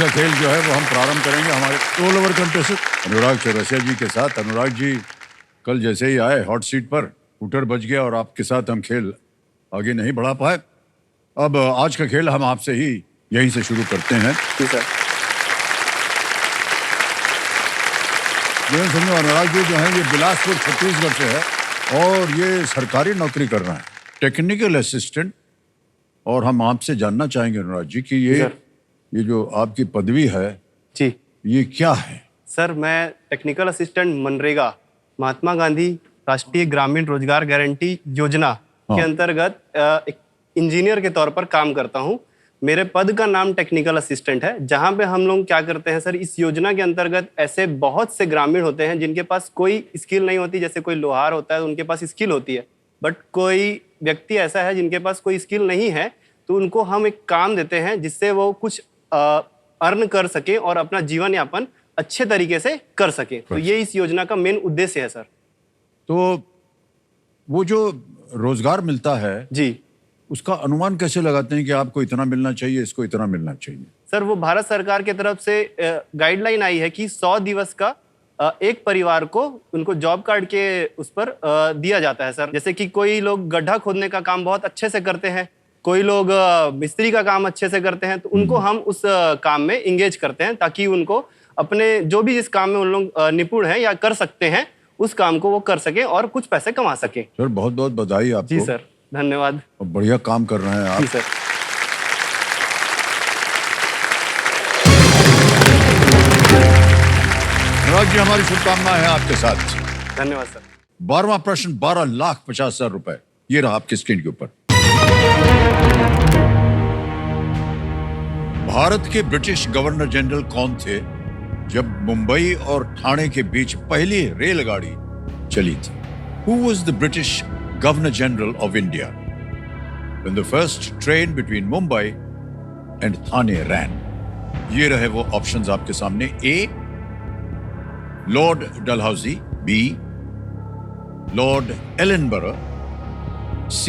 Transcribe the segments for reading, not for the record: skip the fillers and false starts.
का खेल जो है वो हम प्रारंभ करेंगे हमारे रोल ओवर कंटेस्टेंट अनुराग चौरसिया जी के साथ। अनुराग जी कल जैसे ही आए हॉट सीट पर स्कूटर बच गया और आपके साथ हम खेल आगे नहीं बढ़ा पाए। अब आज का खेल हम आपसे ही यहीं से शुरू करते हैं। जी सर। ये समझो अनुराग जी जो है ये बिलासपुर छत्तीसगढ़ से है और ये सरकारी नौकरी कर रहे हैं, टेक्निकल असिस्टेंट। और हम आपसे जानना चाहेंगे अनुराग जी कि ये जो आपकी पदवी है जी ये क्या है? सर, मैं टेक्निकल असिस्टेंट मनरेगा महात्मा गांधी राष्ट्रीय ग्रामीण रोजगार गारंटी योजना के अंतर्गत एक इंजीनियर के तौर पर काम करता हूं। मेरे पद का नाम टेक्निकल असिस्टेंट है, जहां पे हम लोग क्या करते हैं सर, इस योजना के अंतर्गत ऐसे बहुत से ग्रामीण होते हैं जिनके पास कोई स्किल नहीं होती। जैसे कोई लोहार होता है तो उनके पास स्किल होती है, बट कोई व्यक्ति ऐसा है जिनके पास कोई स्किल नहीं है, तो उनको हम एक काम देते हैं जिससे वो कुछ अर्न कर सके और अपना जीवन यापन अच्छे तरीके से कर सके। तो ये इस योजना का मेन उद्देश्य है सर। तो वो जो रोजगार मिलता है जी, उसका अनुमान कैसे लगाते हैं कि आपको इतना मिलना चाहिए, इसको इतना मिलना चाहिए? सर वो भारत सरकार की तरफ से गाइडलाइन आई है कि 100 दिवस का एक परिवार को उनको जॉब कार्ड के उस पर दिया जाता है सर। जैसे कि कोई लोग गड्ढा खोदने का काम बहुत अच्छे से करते हैं, कोई लोग मिस्त्री का काम अच्छे से करते हैं, तो उनको हम उस काम में इंगेज करते हैं ताकि उनको अपने जो भी जिस काम में उन लोग निपुण हैं या कर सकते हैं उस काम को वो कर सकें और कुछ पैसे कमा सकें। सर बहुत बहुत बधाई आपको। जी सर, धन्यवाद। और बढ़िया काम कर रहे हैं आप। जी सर। अनुराग जी हमारी शुभकामनाएं हैं आपके साथ। धन्यवाद सर। 12वां प्रश्न 12,50,000 रुपए ये रहा आपकी स्क्रीन के ऊपर। भारत के ब्रिटिश गवर्नर जनरल कौन थे जब मुंबई और ठाणे के बीच पहली रेलगाड़ी चली थी? Who was the British Governor General of India when the first train between Mumbai and Thane ran? ये रहे वो ऑप्शंस आपके सामने। A, Lord Dalhousie. B, Lord Ellenborough. C,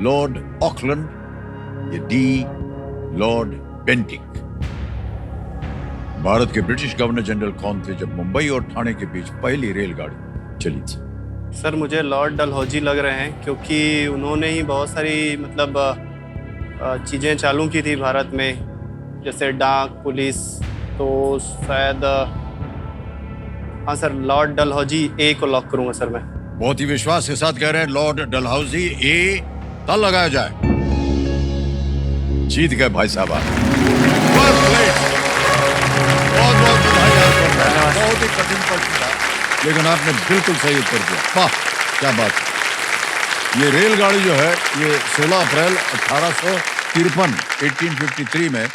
Lord Auckland. या D, लॉर्ड बेंटिक। भारत के ब्रिटिश गवर्नर जनरल कौन थे जब मुंबई और ठाणे के बीच पहली रेलगाड़ी चली थी? सर मुझे लॉर्ड डलहौजी लग रहे हैं, क्योंकि उन्होंने ही बहुत सारी मतलब चीज़ें चालू की थी भारत में, जैसे डाक पुलिस। तो शायद हाँ सर, लॉर्ड डलहौजी ए को लॉक करूंगा सर मैं। बहुत ही विश्वास के साथ कह रहे हैं लॉर्ड डलहौजी ए। तल लगाया जाए। जीत गए भाई साहब आप। बहुत बहुत बधाई आपको। बहुत ही कठिन प्रश्न था लेकिन आपने बिल्कुल सही उत्तर दिया। वाह क्या बात है। ये रेलगाड़ी जो है ये 16 अप्रैल 1853 1853 में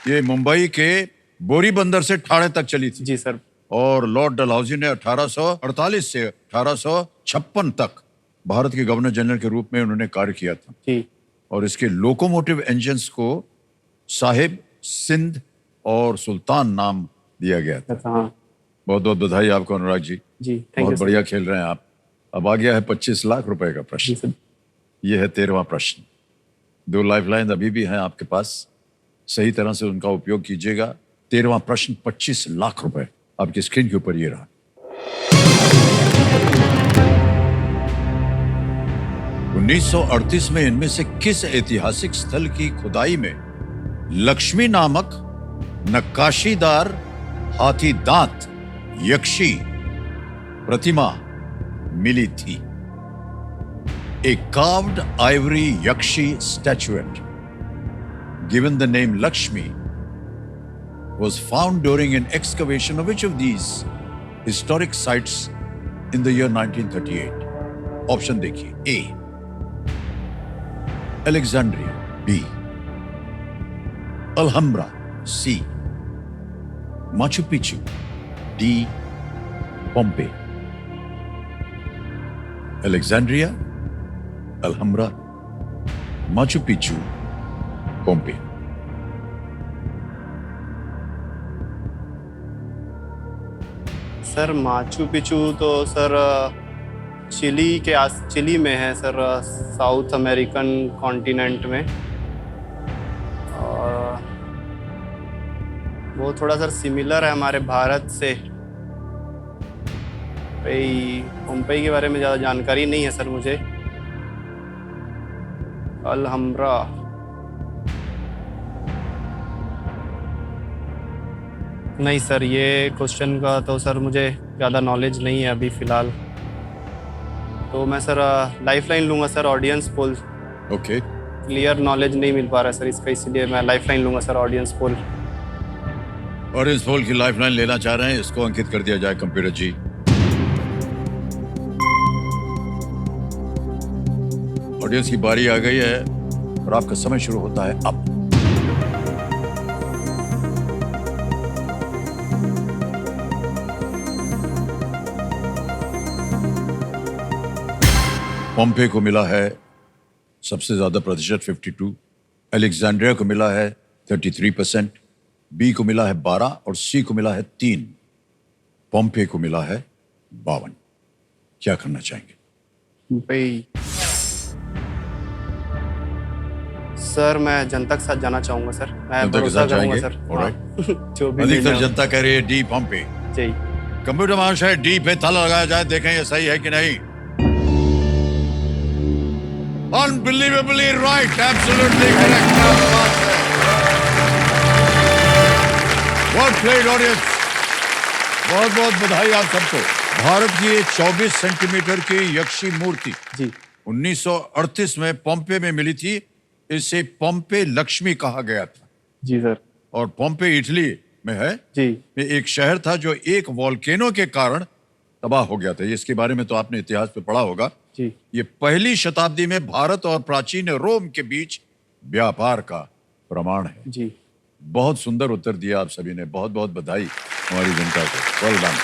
ये मुंबई के बोरी बंदर से ठाणे तक चली थी। जी सर। और लॉर्ड डलहौजी ने 1848 से 1856 तक भारत के गवर्नर जनरल के रूप में उन्होंने कार्य किया था। जी। और इसके लोकोमोटिव इंजन्स को साहिब, सिंध और सुल्तान नाम दिया गया था। हाँ। बहुत बहुत बधाई आपको अनुराग जी। जी थैंक यू। बहुत बढ़िया खेल रहे हैं आप। अब आ गया है 25 लाख रुपए का प्रश्न। ये है 13वां प्रश्न। 2 लाइफलाइन अभी भी हैं आपके पास, सही तरह से उनका उपयोग कीजिएगा। 13वां प्रश्न 25 लाख रुपए आपकी स्क्रीन के ऊपर ये रहा। 1938 में इनमें से किस ऐतिहासिक स्थल की खुदाई में लक्ष्मी नामक नक्काशीदार हाथी दांत यक्षी प्रतिमा मिली थी? A carved ivory yakshi statuette given the name Lakshmi was found during an excavation of which of these historic sites in the year 1938? Option देखिए। A, Alexandria। B, Alhambra। C, Machu Picchu। D, Pompeii। Alexandria, Alhambra, Machu Picchu, Pompeii। Sir Machu Picchu तो sir chilli में है sir, south American continent में। और वो थोड़ा sir similar है हमारे भारत से। पोम्पेई के बारे में ज़्यादा जानकारी नहीं है सर मुझे। अलहम्ब्रा, नहीं सर, ये क्वेश्चन का तो सर मुझे ज़्यादा नॉलेज नहीं है अभी फ़िलहाल। तो मैं सर लाइफलाइन लूँगा sir, audience poll. Okay, clear knowledge नहीं मिल पा रहा है सर इसका, इसलिए मैं लाइफलाइन लूँगा sir, audience poll. Audience poll की लाइफलाइन लेना चाह रहे हैं, इसको अंकित कर दिया जाए कंप्यूटर जी। ऑडियंस की बारी आ गई है और आपका समय शुरू होता है अब। पोम्पे को मिला है सबसे ज्यादा प्रतिशत 52, अलेक्जेंड्रिया को मिला है 33%, बी को मिला है 12 और सी को मिला है 3। पोम्पे को मिला है 52। क्या करना चाहेंगे? भाई सर मैं जनता के साथ जाना चाहूंगा सर, मैं जनता के भरोसा साथ करूंगा जाएंगे? सर। Alright. हाँ। जो भी अधिकतर लेना हो। जनता कह रही है डी, पोम्पे। जी। कंप्यूटर महाशय, डी पे ताला लगाया जाए, देखें ये सही है कि नहीं। Unbelievably right, absolutely correct. Well played audience, बहुत बहुत बधाई आप सबको। भारत की 24 सेंटीमीटर की यक्षी मूर्ति जी 1938 में पोम्पे में मिली थी। इसे पोम्पे लक्ष्मी कहा गया था। जी सर। और पोम्पे इटली में है। जी में एक शहर था जो एक वॉल्केनो के कारण तबाह हो गया था। इसके बारे में तो आपने इतिहास पे पढ़ा होगा। जी। ये पहली शताब्दी में भारत और प्राचीन रोम के बीच व्यापार का प्रमाण है। जी। बहुत सुंदर उत्तर दिया आप सभी ने, बहुत बहुत बधाई हमारी जनता को। Well done.